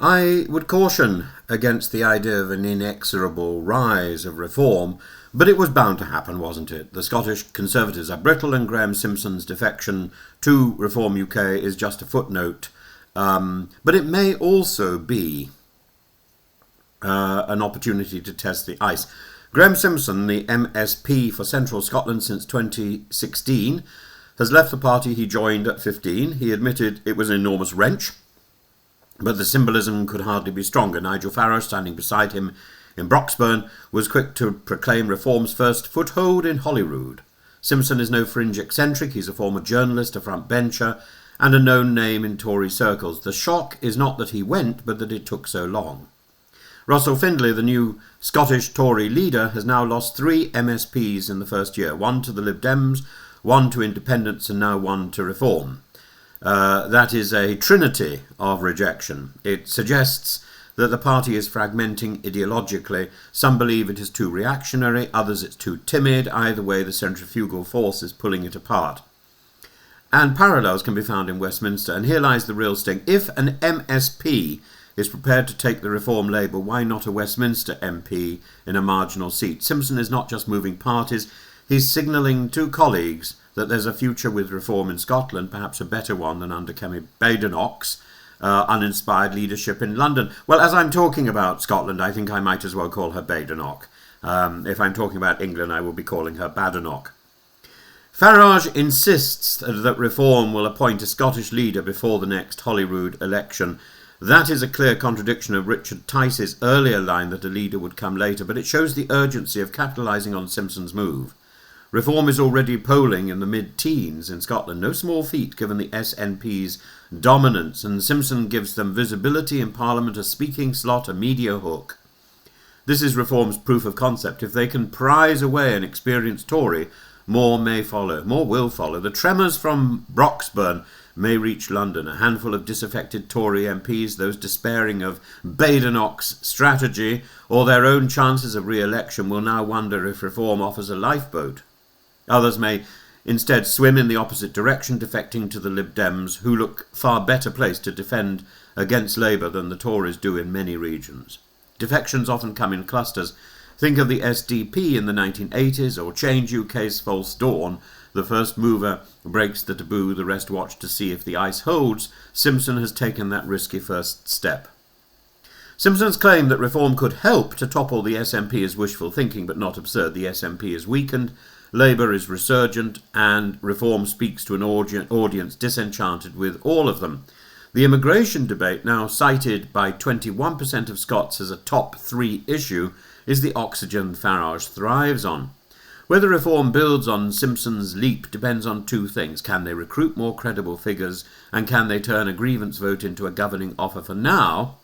I would caution against the idea of an inexorable rise of reform, but it was bound to happen, wasn't it? The Scottish Conservatives are brittle, and Graham Simpson's defection to Reform UK is just a footnote. But it may also be an opportunity to test the ice. Graham Simpson, the MSP for Central Scotland since 2016, has left the party he joined at 15. He admitted it was an enormous wrench, but the symbolism could hardly be stronger. Nigel Farage, standing beside him in Broxburn, was quick to proclaim reform's first foothold in Holyrood. Simpson is no fringe eccentric. He's a former journalist, a front bencher, and a known name in Tory circles. The shock is not that he went, but that it took so long. Russell Findlay, the new Scottish Tory leader, has now lost 3 MSPs in the first year, 1 to the Lib Dems, 1 to independents, and now 1 to Reform. That is a trinity of rejection. It suggests that the party is fragmenting ideologically. Some believe it is too reactionary, others it's too timid. Either way, the centrifugal force is pulling it apart. And parallels can be found in Westminster, and here lies the real sting. If an MSP is prepared to take the Reform label, why not a Westminster MP in a marginal seat? Simpson is not just moving parties, he's signalling to colleagues that there's a future with Reform in Scotland, perhaps a better one than under Kemi Badenoch's uninspired leadership in London. Well, as I'm talking about Scotland, I think I might as well call her Badenoch. If I'm talking about England, I will be calling her Badenoch. Farage insists that Reform will appoint a Scottish leader before the next Holyrood election. That is a clear contradiction of Richard Tice's earlier line that a leader would come later, but it shows the urgency of capitalising on Simpson's move. Reform is already polling in the mid-teens in Scotland, no small feat given the SNP's dominance, and Simpson gives them visibility in Parliament, a speaking slot, a media hook. This is Reform's proof of concept. If they can prize away an experienced Tory, more may follow, more will follow. The tremors from Broxburn may reach London. A handful of disaffected Tory MPs, those despairing of Badenoch's strategy or their own chances of re-election, will now wonder if Reform offers a lifeboat. Others may instead swim in the opposite direction, defecting to the Lib Dems, who look far better placed to defend against Labour than the Tories do in many regions. Defections often come in clusters. Think of the SDP in the 1980s, or Change UK's False Dawn. The first mover breaks the taboo, the rest watch to see if the ice holds. Simpson has taken that risky first step. Simpson's claim that Reform could help to topple the SNP is wishful thinking, but not absurd. The SNP is weakened, Labour is resurgent, and Reform speaks to an audience disenchanted with all of them. The immigration debate, now cited by 21% of Scots as a top 3 issue, is the oxygen Farage thrives on. Whether Reform builds on Simpson's leap depends on 2 things. Can they recruit more credible figures, and can they turn a grievance vote into a governing offer? For now,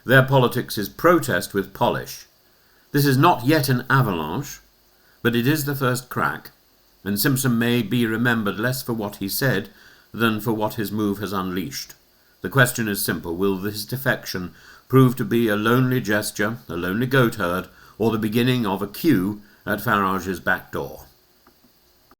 their politics is protest with polish. This is not yet an avalanche, but it is the first crack, and Simpson may be remembered less for what he said than for what his move has unleashed. The question is simple. Will this defection prove to be a lonely gesture, a lonely goatherd, or the beginning of a queue at Farage's back door?